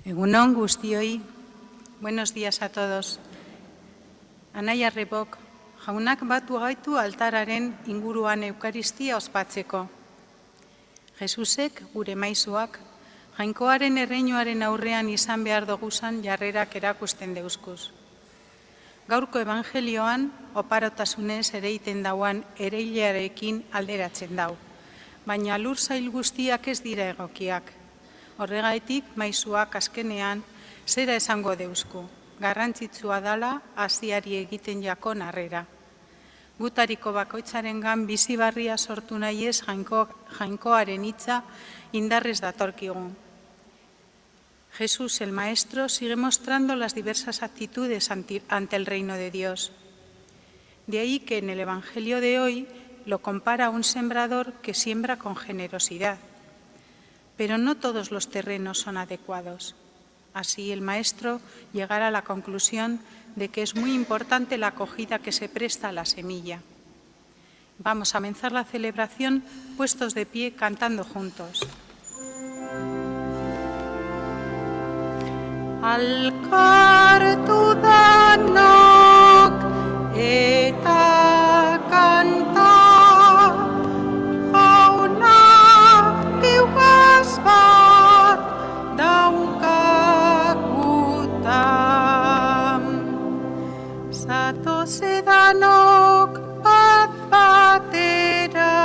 Egunon guztioi, buenos días a todos. Anaia Rebok, jaunak batu gaitu altararen inguruan eukaristia ospatzeko. Jesusek, gure maizuak, jainkoaren erreinuaren aurrean izan behar doguzan jarrerak erakusten deuzkuz. Gaurko evangelioan, oparotasunez ereiten dauan ereilearekin alderatzen dau, baina lur zail guztiak ez dira egokiak. Horregaitik, maizuak azkenean zera esango deuzku, garrantzitsua dala hasiari egiten jakon harrera. Gutariko bakoitzarengan bizibarria sortu nahi ez jainkoaren hitza indarrez datorkigun. Jesús, el Maestro, sigue mostrando las diversas actitudes ante el reino de Dios. De ahí que en el Evangelio de hoy lo compara a un sembrador que siembra con generosidad. Pero no todos los terrenos son adecuados. Así el Maestro llegará a la conclusión de que es muy importante la acogida que se presta a la semilla. Vamos a comenzar la celebración puestos de pie cantando juntos. Alkartu danok eta kanta jauna geugaz bat daukagutan. Zatoz edanok bat batera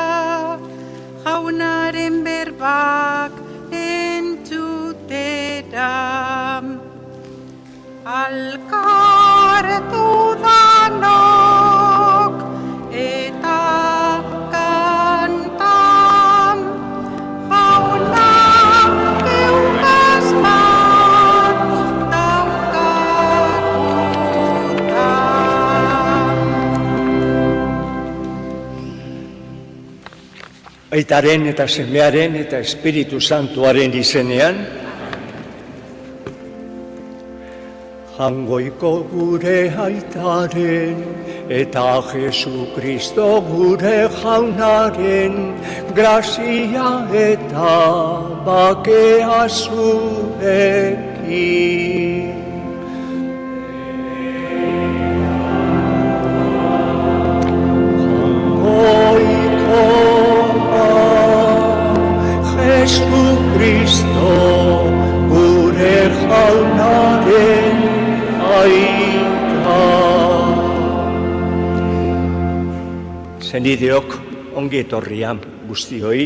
jaunaren berbak entzutera. Alkartu danok eta kantan jauna geugaz bat daukagutan. Aitaren eta semearen eta Espiritu Santuaren izenean, Jangoiko gure aitaren eta Jesukristo gure jaunaren grazia eta bakea zuekin. Jangoiko Jesukristo gure jaunaren Zenideok ongi etorrian guztioi.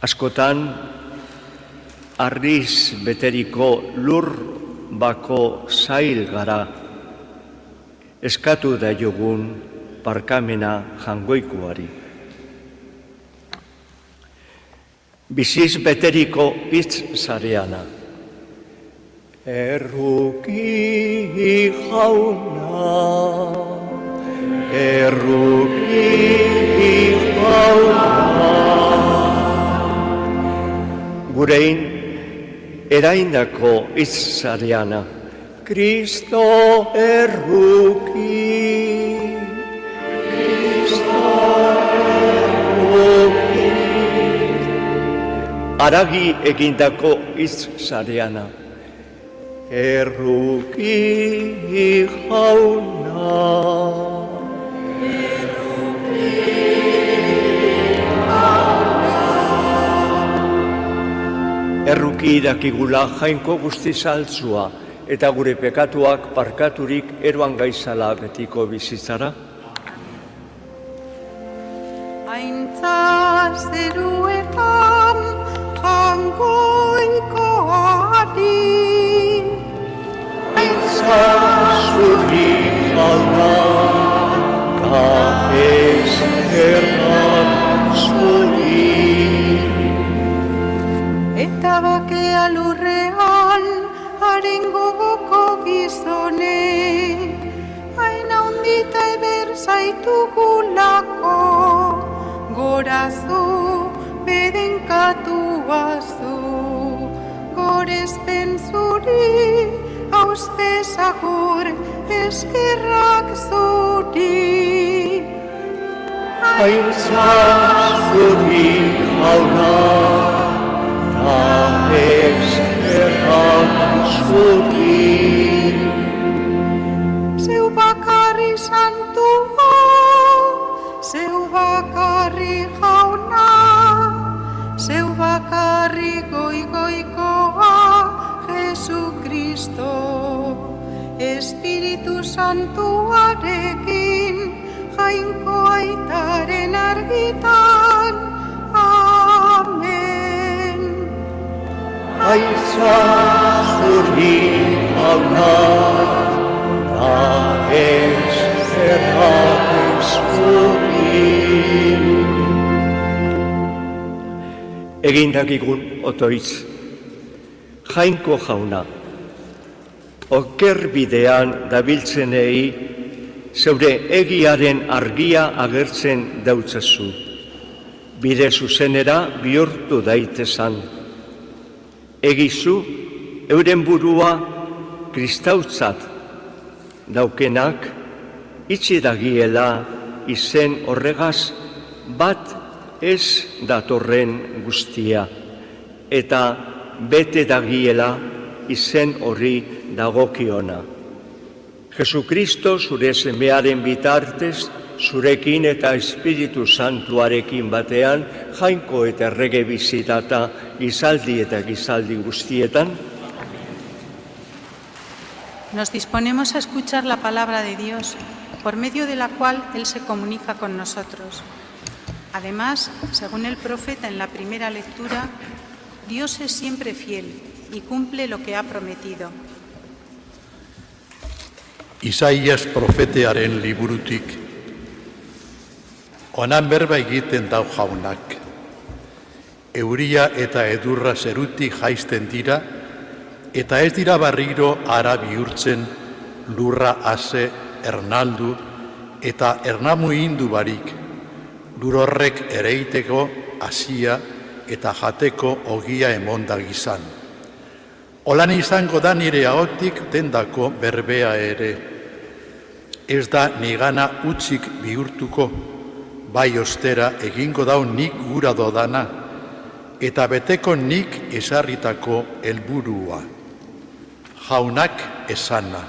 Askotan, harriz beteriko lur bako zail gara, eskatu da jogun barkamena jangoikoari. Biziz beteriko hitz zareana. Erruki jauna, erruki jauna. Gurein, eraindako hitz zareana. Kristo erruki, Kristo erruki. Aragi egindako hitz zareana. Erruki jauna. Erruki jauna. Erruki dakigula jainko guzti saltzua eta gure pekatuak barkaturik eroan gaizala betiko bizitzara. Aintza zeruetan jangoikoari Zuri jauna, da eskerrak zuri. Eta bakea lurrean haren gogoko gizone, hain handita eder zaitugulako, gorazu bedenkatuazu, gorezpen zuri, austezagur eskerrak zuri. Aintza zuri jauna, da eskerrak zuri. Zeu bakarri santua, zeu bakarri jauna, zeu bakarri goikoa, Jesukristo. Espiritu Santuarekin, Jainko Aitaren argitan. Amen. Aiza zuri jauna, da eskerrak zuri. Egindakigun otoitz, Jainko jauna, oker bidean dabiltzenei zeure egiaren argia agertzen dautzazu. Bide zuzenera bihurtu daitezan. Egizu, euren burua kristautzat daukenak, itxi dagiela izen horregaz bat ez datorren guztia, eta bete dagiela izen horri dagokiona. Jesukristo zure semearen bitartez, zurekin eta Espiritu Santuarekin batean, jainko eta errege bizitata gizaldi eta gizaldi guztietan. Nos disponemos a escuchar la palabra de Dios, por medio de la cual Él se comunica con nosotros. Además, según el profeta en la primera lectura, Dios es siempre fiel y cumple lo que ha prometido. Isaias profetearen liburutik, onan berba egiten dau jaunak. Euria eta edurra zerutik jaisten dira, eta ez dira barriro ara bihurtzen lurra ase ernaldu eta ernamu indu barik, lur horrek ereiteko hasia eta jateko ogia emonda gizan. Olan izango da nire ahotik dendako berbea ere. Ez da nigana utzik bihurtuko, bai ostera egingo dau nik gura dodana, eta beteko nik ezarritako helburua. Jaunak esana.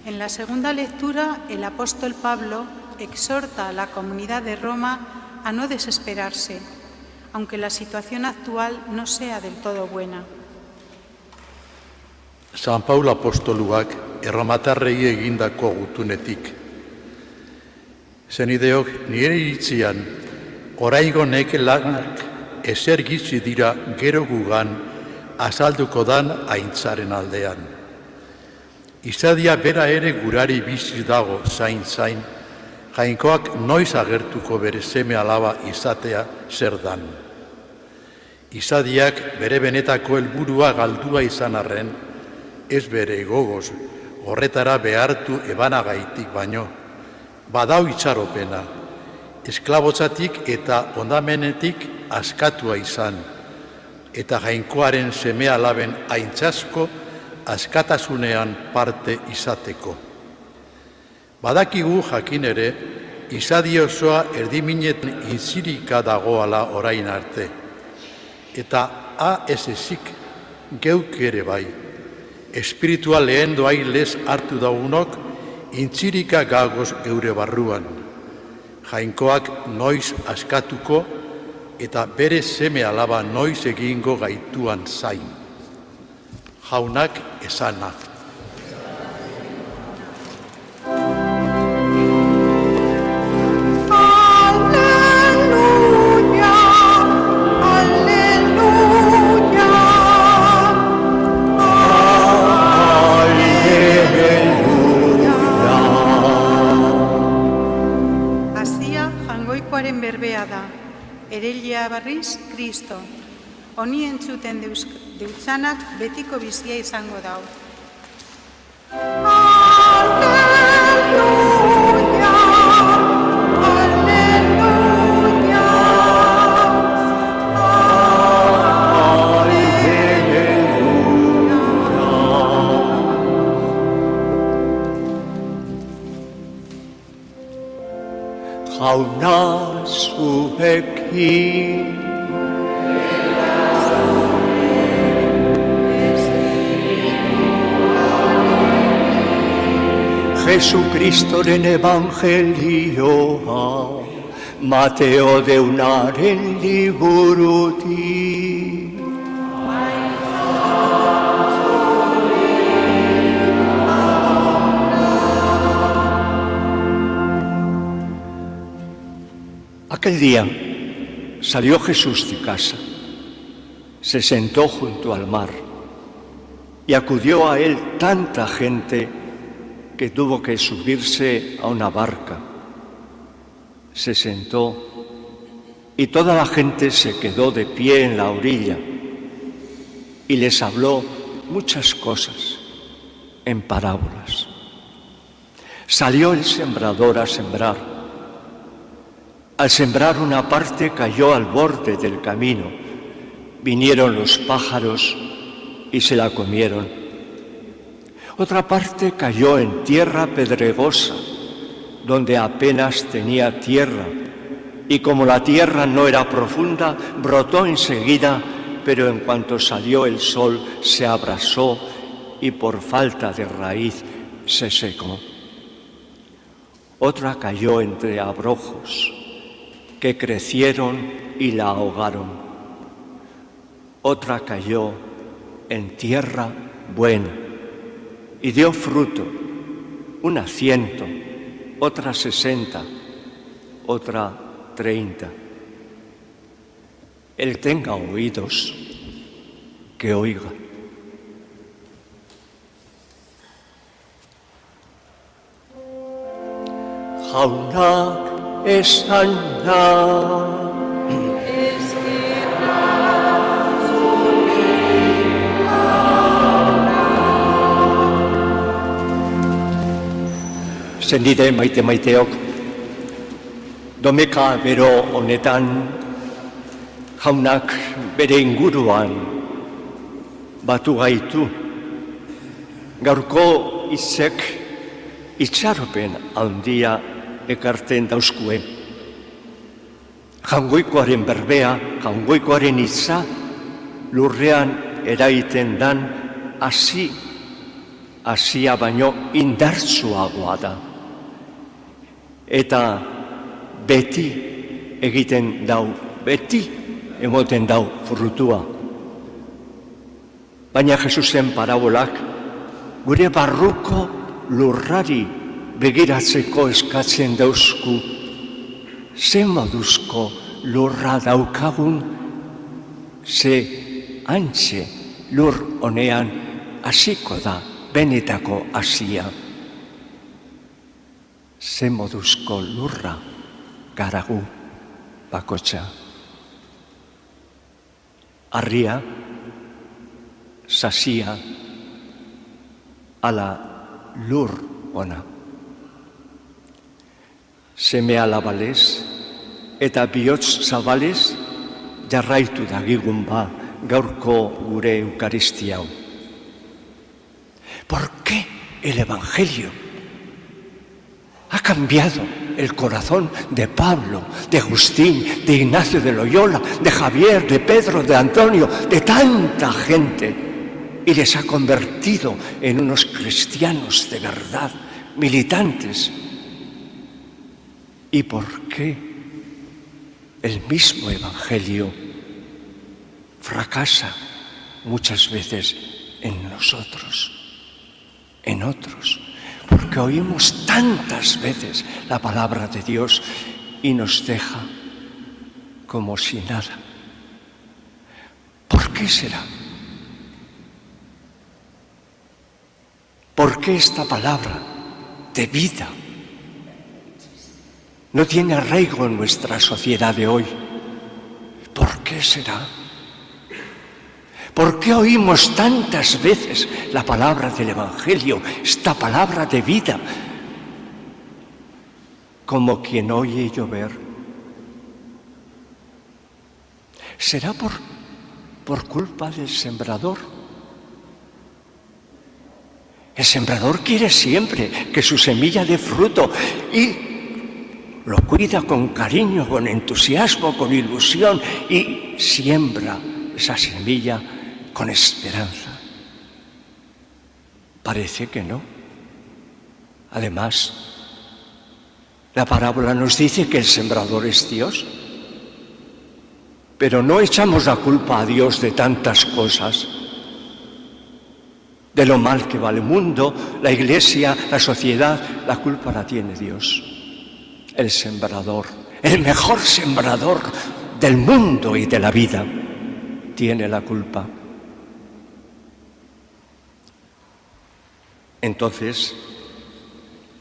En la segunda lectura, el apóstol Pablo exhorta a la comunidad de Roma a no desesperarse, aunque la situación actual no sea del todo buena. San Paul apostoluak erromatarrei egindako gutunetik. Zenideok, nire iritzian, oraingo neke lanak ezer gitzi dira gero gugan azalduko dan aintzaren aldean. Izadia bera ere gurari bizi dago zain, Jainkoak noiz agertuko bere seme alaba izatea zer dan. Izadiak bere benetako helburua galdua izan arren, ez bere gogoz, horretara behartu ebanagaitik baino, badau itxaropena, esklabotzatik eta ondamenetik askatua izan, eta jainkoaren seme alaben aintzasko askatasunean parte izateko. Badakigu jakin ere, izadi osoa erdiminetan inzirika dagoala orain arte, eta ez ezik geuk ere bai, espiritua lehen doai lez hartu daugunok, intzirika gagoz geure barruan. Jainkoak noiz askatuko eta bere seme alaba noiz egingo gaituan zain. Jaunak esana. Berbea da, erelia barriz Kristo. Honi entzuten deutzanak betiko bizia izango dau. Alleluia, alleluia, alleluia. Jauna zuekin Jesukristoren evangelioa Mateo deunaren liburutik. Aquel día salió Jesús de casa, se sentó junto al mar y acudió a él tanta gente que tuvo que subirse a una barca. Se sentó y toda la gente se quedó de pie en la orilla y les habló muchas cosas en parábolas. Salió el sembrador a sembrar. Al sembrar una parte cayó al borde del camino. Vinieron los pájaros y se la comieron. Otra parte cayó en tierra pedregosa, donde apenas tenía tierra, y como la tierra no era profunda, brotó enseguida, pero en cuanto salió el sol se abrasó y por falta de raíz se secó. Otra cayó entre abrojos, que crecieron y la ahogaron. Otra cayó en tierra buena y dio fruto, una 100, otra 60, otra 30. El tenga oídos, que oiga. Jaunak esana. Zenide maiteok, domeka bero honetan, jaunak bere inguruan batu gaitu. Gaurko hitzek itxaropen handia ekartzen dauzkue. Jaungoikoaren berbea, jaungoikoaren hitza, lurrean eraiten dan hasia baino indartsuagoa da. Eta beti egiten dau, beti emoten dau frutua. Baina Jesusen parabolak gure barruko lurrari begiratzeko eskatzen dauzku, ze moduzko lurra daukagun, ze antxe lur honean hasiko da benetako hasia. Ze moduzko lurra garagu bakotxa. Harria, sasia, ala lur ona. Seme alabalez eta bihotz zabalez jarraitu dagigun ba gaurko gure eukaristia hau. ¿Por qué el Evangelio ha cambiado el corazón de Pablo, de Agustín, de Ignacio de Loyola, de Javier, de Pedro, de Antonio, de tanta gente, y les ha convertido en unos cristianos de verdad, militantes? ¿Y por qué el mismo Evangelio fracasa muchas veces en nosotros, en otros? Porque oímos tantas veces la palabra de Dios y nos deja como si nada. ¿Por qué será? ¿Por qué esta palabra de vida no tiene arraigo en nuestra sociedad de hoy? ¿Por qué será? ¿Por qué oímos tantas veces la palabra del Evangelio, esta palabra de vida, como quien oye llover? ¿Será por culpa del sembrador? El sembrador quiere siempre que su semilla dé fruto y lo cuida con cariño, con entusiasmo, con ilusión y siembra esa semilla con esperanza. Parece que no. Además, la parábola nos dice que el sembrador es Dios. Pero no echamos la culpa a Dios de tantas cosas, de lo mal que va el mundo, la iglesia, la sociedad. La culpa la tiene Dios, el sembrador, el mejor sembrador del mundo y de la vida, tiene la culpa. Entonces,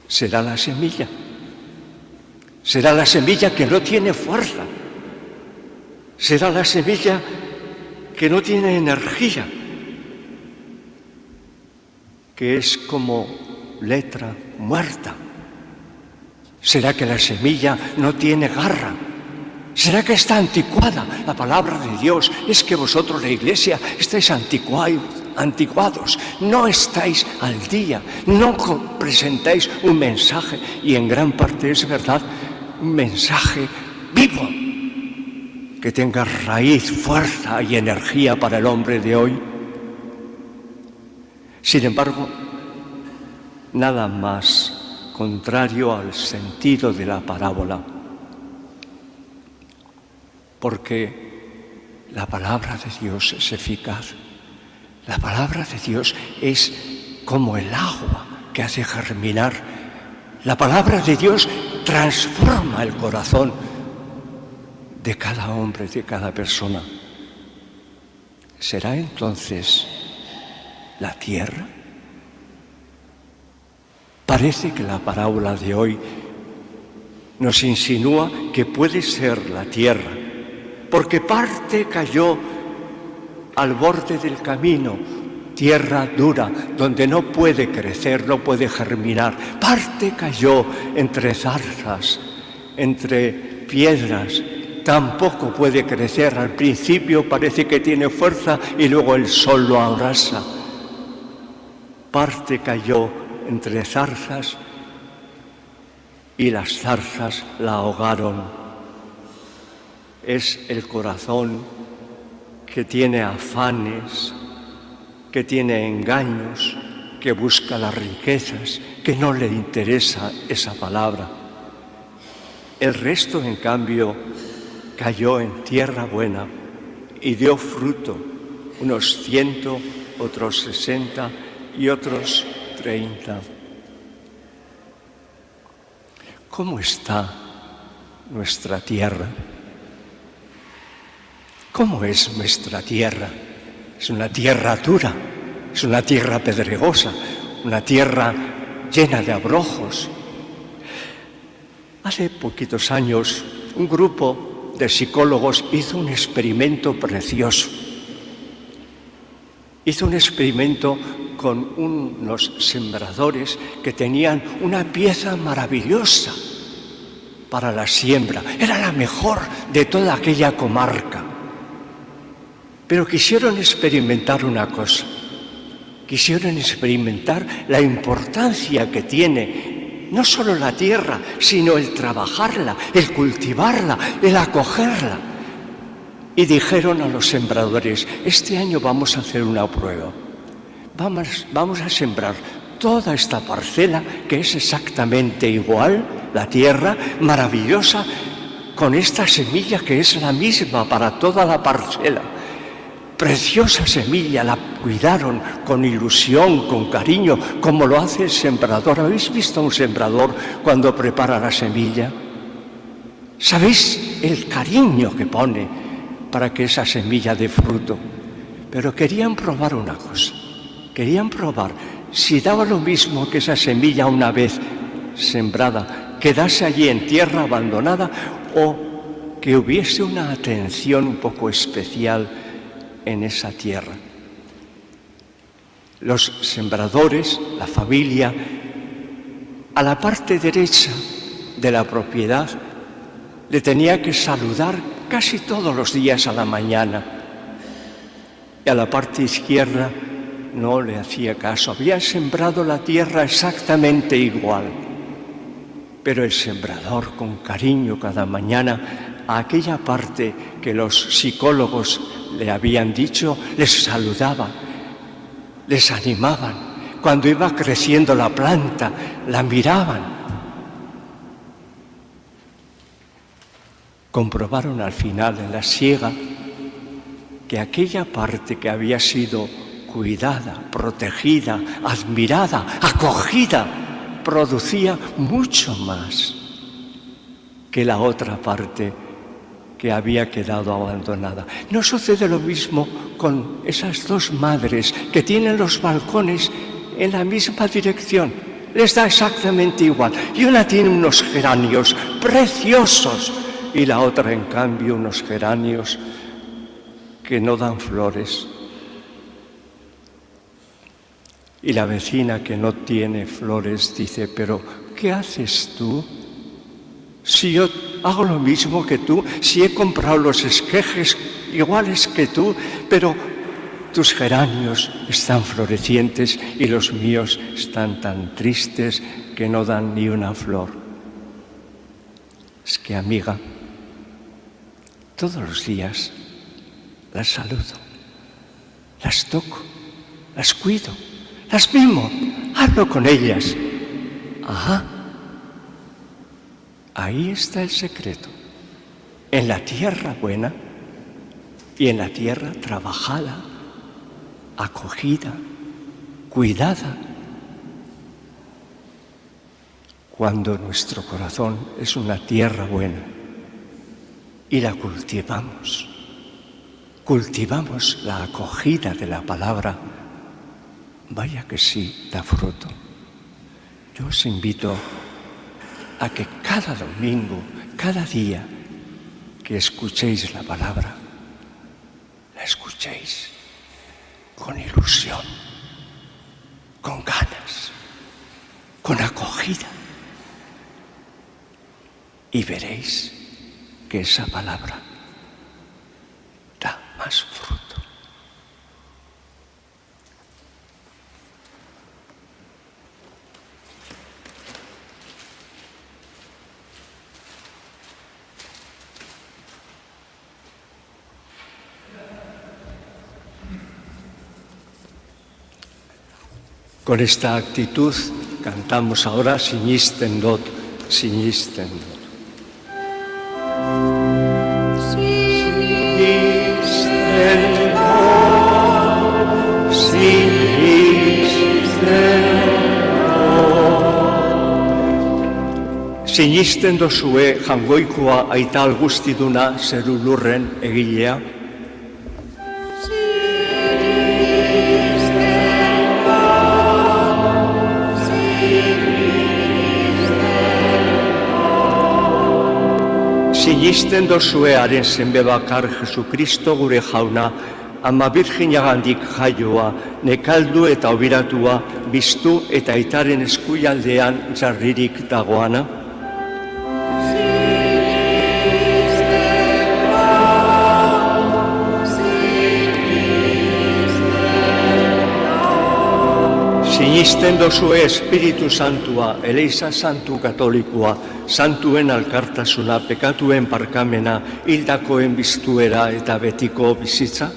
será la semilla. Será la semilla que no tiene fuerza. Será la semilla que no tiene energía, que es como letra muerta. ¿Será que la semilla no tiene garra? ¿Será que está anticuada? La palabra de Dios es que vosotros, la Iglesia, estáis anticuados, no estáis al día, no presentáis un mensaje, y en gran parte es verdad, un mensaje vivo, que tenga raíz, fuerza y energía para el hombre de hoy. Sin embargo, nada más contrario al sentido de la parábola, porque la palabra de Dios es eficaz. La palabra de Dios es como el agua que hace germinar. La palabra de Dios transforma el corazón de cada hombre, de cada persona. ¿Será entonces la tierra? Parece que la parábola de hoy nos insinúa que puede ser la tierra, porque parte cayó al borde del camino, tierra dura, donde no puede crecer, no puede germinar. Parte cayó entre zarzas, entre piedras, tampoco puede crecer. Al principio parece que tiene fuerza y luego el sol lo abrasa. Parte cayó entre zarzas y las zarzas la ahogaron. Es el corazón que tiene afanes, que tiene engaños, que busca las riquezas, que no le interesa esa palabra. El resto, en cambio, cayó en tierra buena y dio fruto, unos 100, otros 60 y otros 30. ¿Cómo está nuestra tierra? ¿Cómo es nuestra tierra? Es una tierra dura, es una tierra pedregosa, una tierra llena de abrojos. Hace poquitos años, un grupo de psicólogos hizo un experimento precioso. Hizo un experimento con unos sembradores que tenían una pieza maravillosa para la siembra. Era la mejor de toda aquella comarca. Pero quisieron experimentar una cosa. Quisieron experimentar la importancia que tiene no solo la tierra, sino el trabajarla, el cultivarla, el acogerla. Y dijeron a los sembradores: este año vamos a hacer una prueba. Vamos a sembrar toda esta parcela, que es exactamente igual, la tierra maravillosa, con esta semilla que es la misma para toda la parcela. Preciosa semilla, la cuidaron con ilusión, con cariño, como lo hace el sembrador. ¿Habéis visto a un sembrador cuando prepara la semilla? ¿Sabéis el cariño que pone para que esa semilla dé fruto? Pero querían probar una cosa. Querían probar si daba lo mismo que esa semilla, una vez sembrada, quedase allí en tierra abandonada, o que hubiese una atención un poco especial en esa tierra. Los sembradores, la familia, a la parte derecha de la propiedad le tenía que saludar casi todos los días a la mañana, y a la parte izquierda no le hacía caso. Habían sembrado la tierra exactamente igual, pero el sembrador, con cariño, cada mañana a aquella parte que los psicólogos le habían dicho, les saludaba, les animaban. Cuando iba creciendo la planta, la miraban. Comprobaron al final, en la siega, que aquella parte que había sido cuidada, protegida, admirada, acogida, producía mucho más que la otra parte que había quedado abandonada. ¿No sucede lo mismo con esas dos madres que tienen los balcones en la misma dirección? Les da exactamente igual. Y una tiene unos geranios preciosos y la otra, en cambio, unos geranios que no dan flores. Y la vecina, que no tiene flores, dice: pero ¿qué haces tú? Si yo hago lo mismo que tú, si he comprado los esquejes iguales que tú, pero tus geranios están florecientes y los míos están tan tristes que no dan ni una flor. Es que, amiga, todos los días las saludo, las toco, las cuido, las mimo, hablo con ellas. Ajá. Ahí está el secreto, en la tierra buena y en la tierra trabajada, acogida, cuidada. Cuando nuestro corazón es una tierra buena y la cultivamos la acogida de la palabra, vaya que sí, da fruto. Yo os invito a que cada domingo, cada día que escuchéis la palabra, la escuchéis con ilusión, con ganas, con acogida. Y veréis que esa palabra da más fruto. Con esta actitud cantamos ahora Sinisten Dot, Sinisten Dot. Sinisten Dot, Sinisten Sinisten dozue jangoikoa aita algustiduna zeru lurren egilea? Sinisten dozue haren zenbe bakar Jesukristo gure jauna, Ama Birjinagandik jaioa, nekaldu eta obiratua, biztu eta aitaren eskuialdean jarririk dagoana? Sinisten dozue Espiritu Santua, Eliza Santu Katolikoa, santuen alkartasuna, pekatuen parkamena, hildakoen biztuera eta betiko bizitza?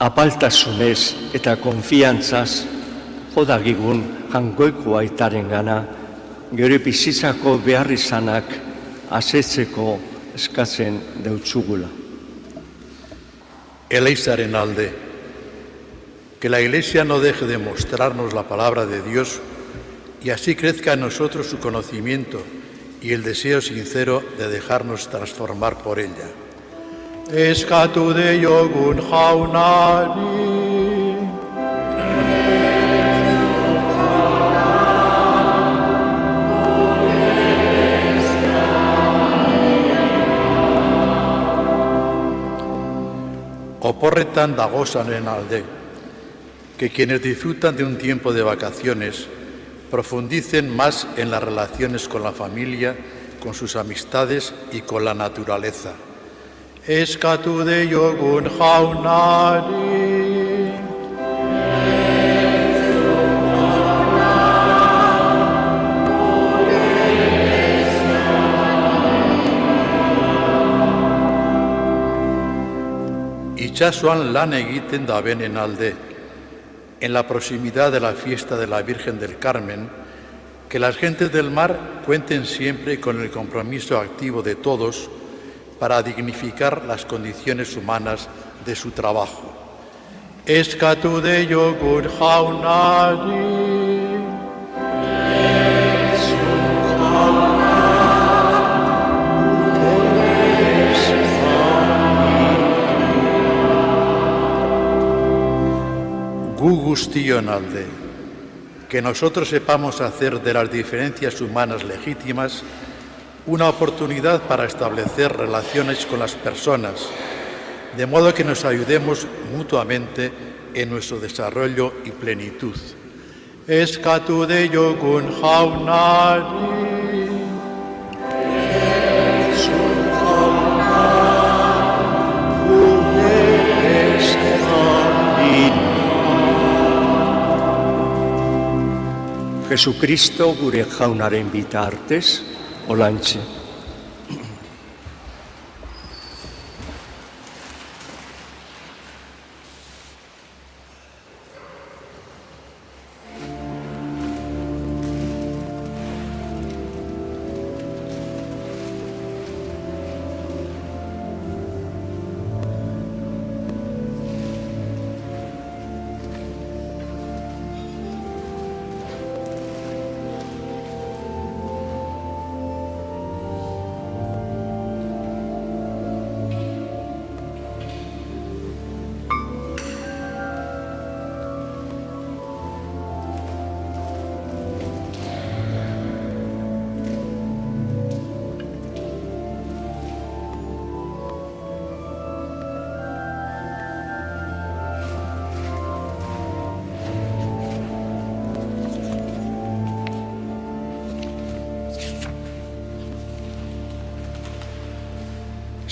Apaltasunez eta konfiantzaz jodagigun jangoiko aitaren gana, gure bizitzako behar izanak asetzeko eskatzen deutzugula. Elizaren alde, que la Iglesia no deje de mostrarnos la palabra de Dios y así crezca en nosotros su conocimiento y el deseo sincero de dejarnos transformar por ella. Eskatu diogun jaunari. Oporretan dagozanen alde, que quienes disfrutan de un tiempo de vacaciones profundicen más en las relaciones con la familia, con sus amistades y con la naturaleza. Eskatu diogun jaunari. Itxasuan lan egiten dabenen alde, en la proximidad de la fiesta de la Virgen del Carmen, que las gentes del mar cuenten siempre con el compromiso activo de todos para dignificar las condiciones humanas de su trabajo. Eskatu diogun jaunari. Gu guztion alde, que nosotros sepamos hacer de las diferencias humanas legítimas una oportunidad para establecer relaciones con las personas, de modo que nos ayudemos mutuamente en nuestro desarrollo y plenitud. Eskatu diogun jaunari. Jesucristo gure jaunaren bitartez, olantxe.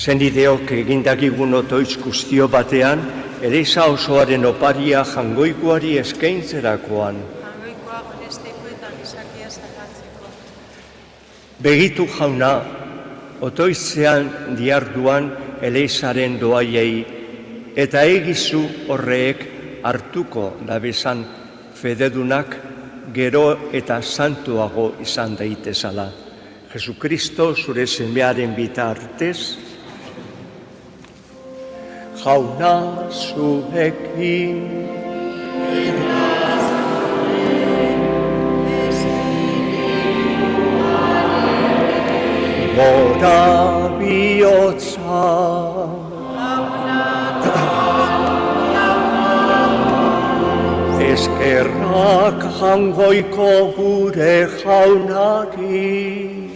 Zenideok egindakigun otoitz guztio batean, Eliza osoaren oparia jangoikoari eskaintzerakoan. Jangoikoa onesteko eta gizakia zerratzeko. Begitu jauna, otoitzean diarduan Elizaren doaiei, eta egizu horreek hartuko dabezan fededunak gero eta santuago izan daitezala. Jesukristo zure semearen bitartez, Jauna zuekin. Gora bihotza. Eskerrak jangoiko gure jaunari.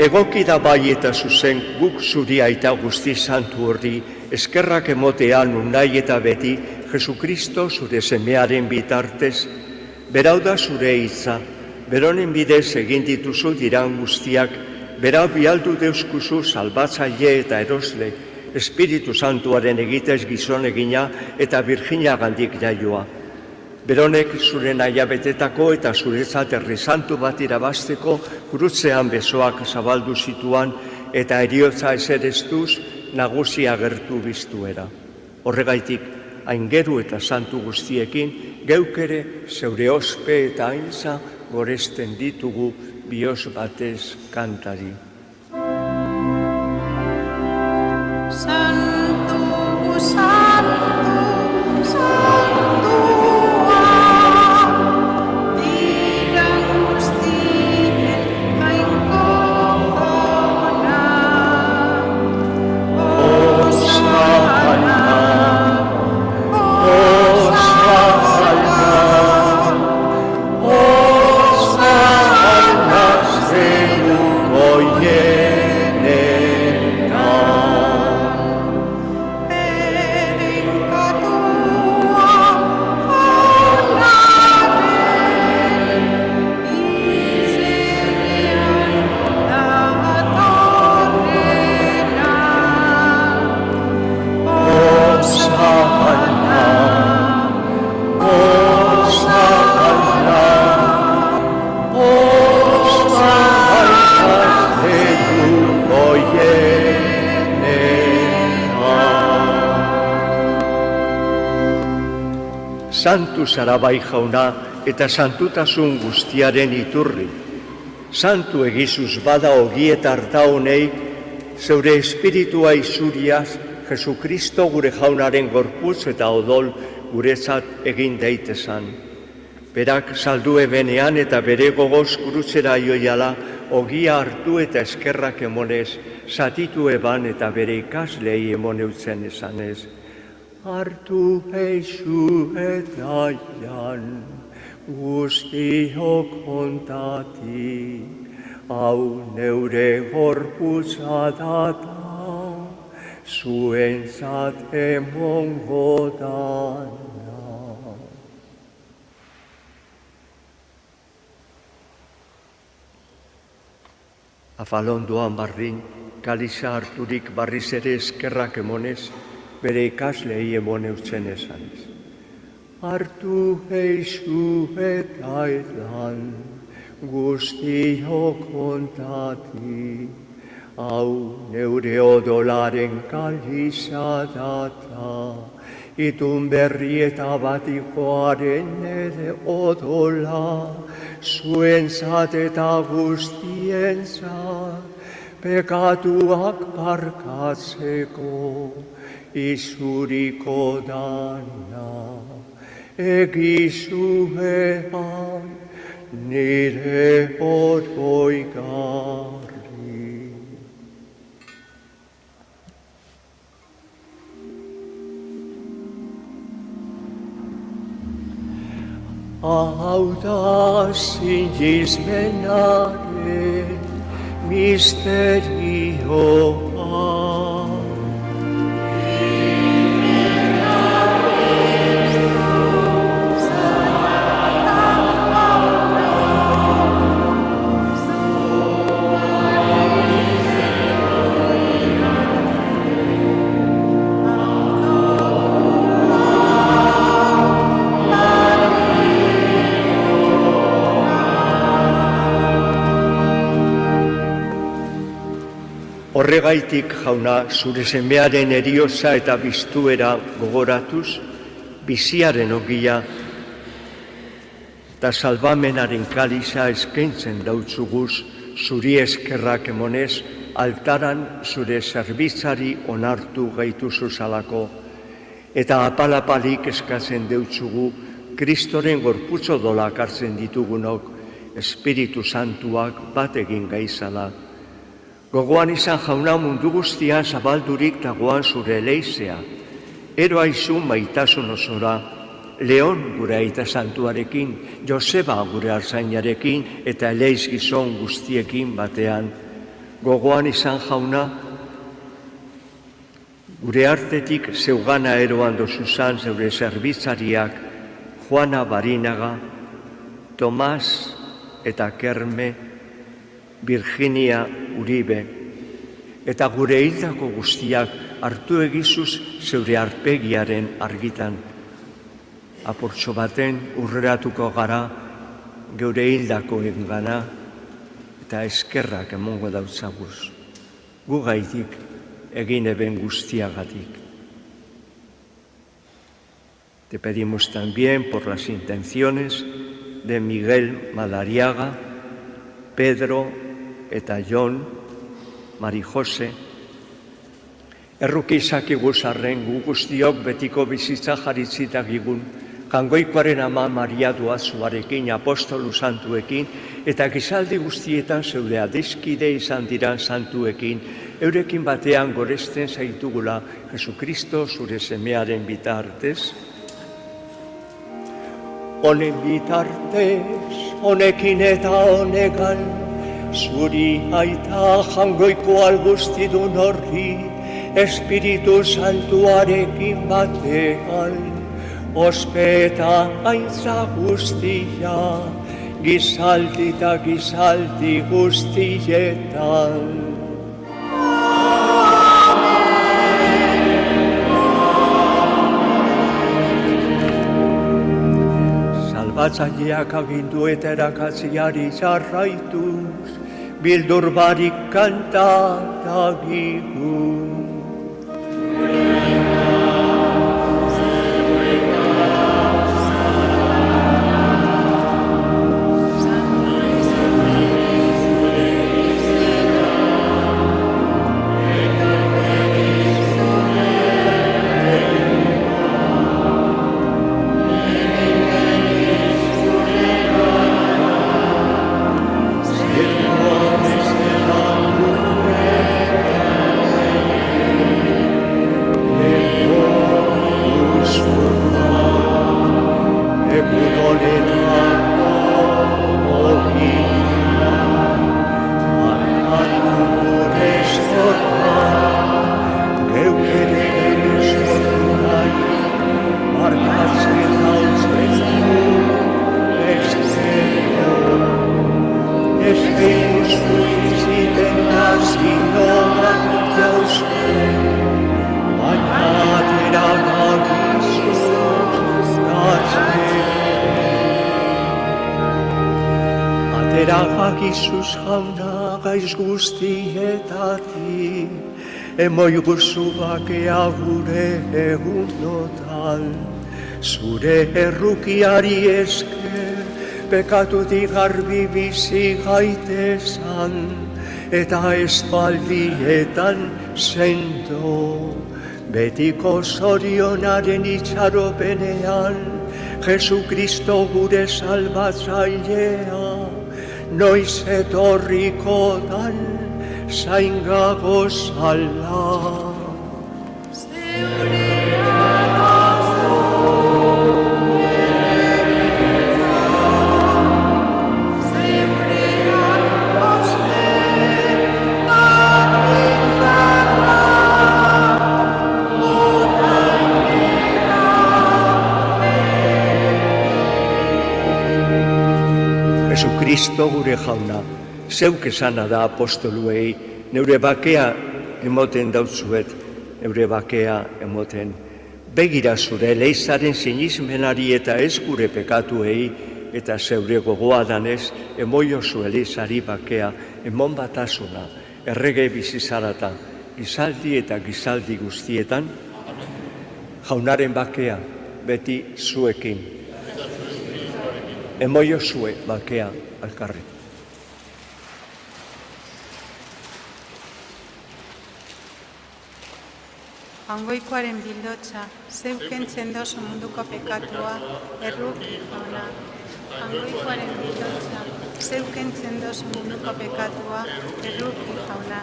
Egoki da bai eta zuzen guk zuri aita guzti santu horri, eskerrak emotean unai eta beti, Jesukristo zure semearen bitartez, berau da zure hitza, beronen bidez egin dituzu diran guztiak, berau bialdu deuskuzu salbatzaile eta erosle, Espiritu Santuaren egitez gizon egina eta Virginia gandik jaioa. Beronek zure naia betetako eta zuretzat herri santu bat irabazteko krutzean besoak zabaldu zituan eta heriotza esereztuz nagusi agertu biztuera. Horregaitik, aingeru eta santu guztiekin, geuk ere zeure ospe eta aintza goresten ditugu bihotz batez kantari. Santu, santu, Santu zara bai jauna eta santutasun guztiaren iturri. Santu egizuz bada ogietar da honei, zeure espiritua izuriaz, Jesukristo gure jaunaren gorputz eta odol guretzat egin daitezan. Berak saldu ebenean eta bere gogoz kurutzera joiala, ogia hartu eta eskerrak emonez, zatitu eban eta bere ikaslei emoneutzen esanez. Hartu eixu eta jan, guztiok ontatik, hau neure gorputza data, zuentzat emongo dana. Afalondoan barrin, kaliza harturik barriz ere eskerrak emonez, bere ikaslei emoneutzen esanez. Hartu eixu eta edan, guztiok ontatik, hau neure odolaren kaliza data, itun berri eta batikoaren ere odola, zuentzat eta guztientzat, pekatuak barkatzeko, izuriko dana, egizuean nire oroigarri. Hau da sinismenaren misterioa, Horregaitik, jauna, zure semearen erioza eta biztuera gogoratuz, biziaren ogia eta salbamenaren kaliza eskaintzen dautzuguz, zuri eskerrak emonez, altaran zure zerbitzari onartu gaituzu zalako, eta apalapalik eskatzen deutzugu, Kristoren gorputzo dolak hartzen ditugunok, Espiritu Santuak bat egin gaizala. Gogoan izan, jauna, mundu guztian zabaldurik dagoan zure eleizea, ero aizu maitasun osora, Leon gure aita santuarekin, Joseba gure arzainarekin eta eleiz gizon guztiekin batean. Gogoan izan, jauna, gure artetik zeugana eroan dozuzan zeure zerbitzariak Juana Barinaga, Tomas eta Kerme, Virginia Uribe, eta gure hildako guztiak hartu egizuz zeure arpegiaren argitan. Apurtxo baten urreratuko gara geure hildakoen gana eta eskerrak emongo dautzaguz. Gu gaitik egin eben guztiagatik. Te pedimos también por las intenciones de Miguel Madariaga, Pedro eta Jon, Marijose, erruki izakiguz arren gu guztiok betiko bizitza jaritzitak Jangoikoaren ama Maria Duazuarekin, apostolu santuekin, eta gizaldi guztietan zeure adiskide izan diran santuekin, eurekin batean goresten zaitugula Jesukristo zure semearen bitartez. Honen bitartez, honekin eta honegan, zuri aita jangoiko alguztidun horri, Espiritu Santuarekin batean, ospe eta aintza guztia, gizaldi eta gizaldi guztietan. Salbatzaileak agindu eta erakatziari jarraituz, bildur barik kanta dagigun. Isus jauna gaiz guztietatik, emoi guzu bakea gure egunotan. Zure errukiari esker, pekatutik garbi bizi gaitezan, eta espaldietan sendo. Betiko zorionaren itxaropenean, Jesukristo gure salbatzailea, noiz etorriko dan zaingago zala. Jesucristo gure jauna, zeuk esana da apostoluei, neure bakea emoten dautzuet, neure bakea emoten. Begira zure eleizaren sinismenari eta ez gure pekatuei, eta zeure gogoa danez, emoio zu eleizari bakea, emon batasuna, errege bizi zarata, gizaldi eta gizaldi guztietan, Jaunaren bakea beti zuekin. Emoio zue bakea alkarri. Jaungoikoaren bildotza, zeuk kentzen dozu munduko pekatua, erruki jauna. Jaungoikoaren bildotza, zeuk kentzen dozu munduko pekatua, erruki jauna.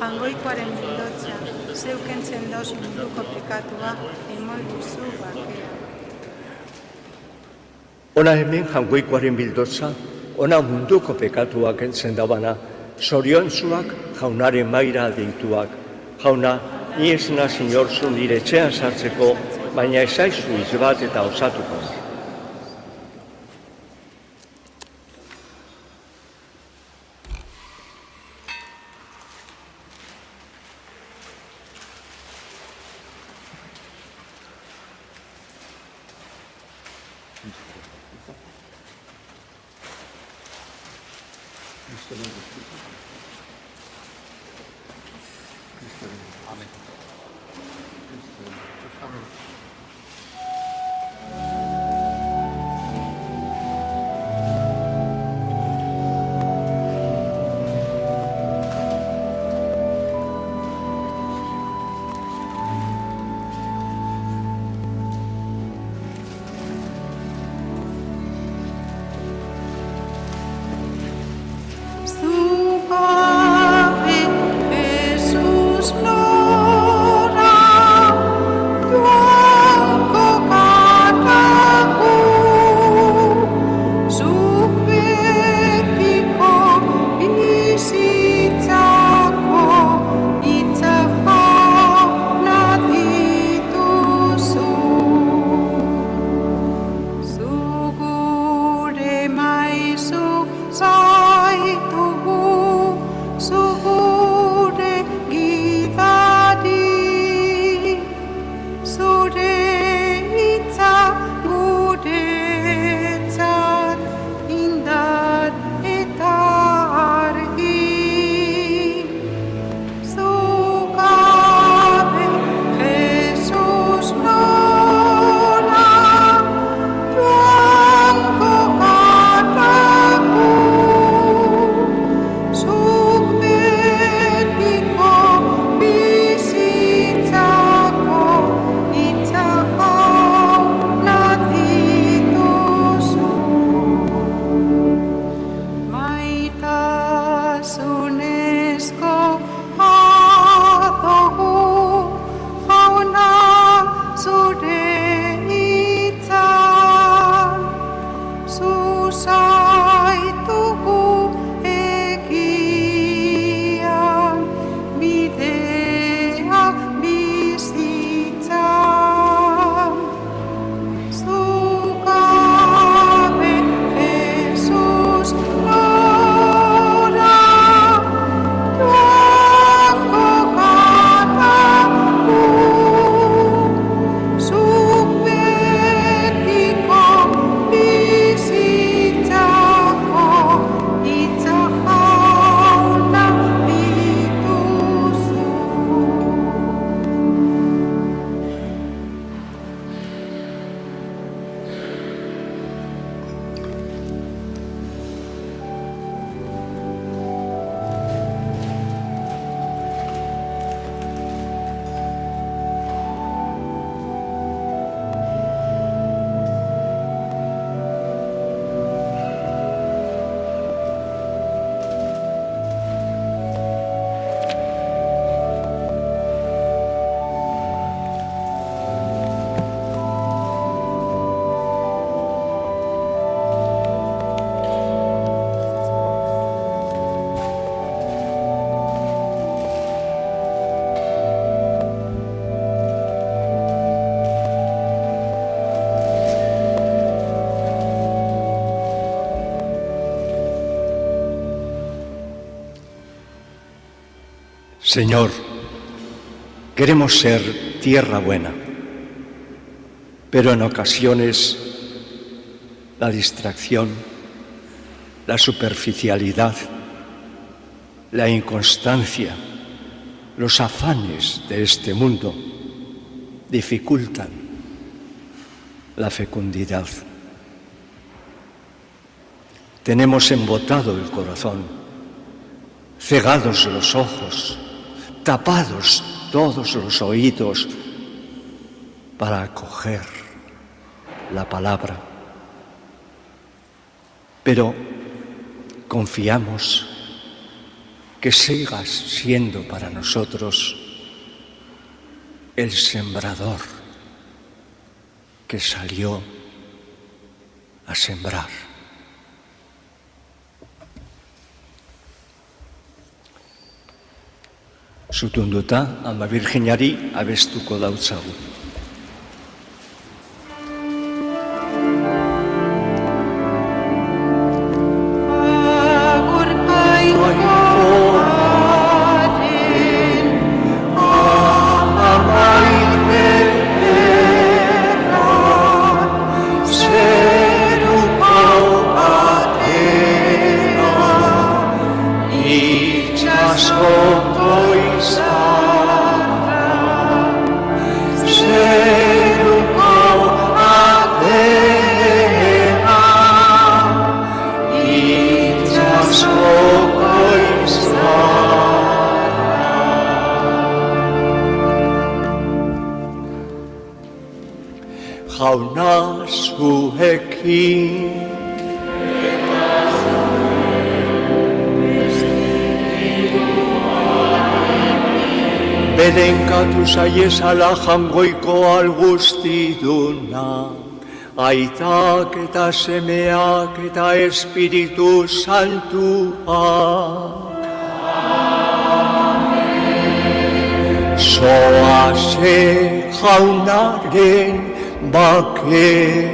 Jaungoikoaren bildotza, zeuk kentzen dozu munduko pekatua, emoio zu bakea. Ona hemen Jaungoikoaren bildotza, ona munduko pekatua kentzen dabana, zoriontzuak Jaunaren maira deituak. Jauna, ni ez naz inorzu nire etxean sartzeko, baina ezaizu izbat eta osatuko. Señor, queremos ser tierra buena, pero en ocasiones la distracción, la superficialidad, la inconstancia, los afanes de este mundo dificultan la fecundidad. Tenemos embotado el corazón, cegados los ojos, tapados todos los oídos para acoger la palabra. Pero confiamos que sigas siendo para nosotros el sembrador que salió a sembrar. Zutunduta, ama Virginari abestuko dautzagu. Jauna zuekin bedenkatu zaiezala jangoiko algustiduna, aitak eta semeak eta Espiritu Santuak. Zoaze jaunaren bakean.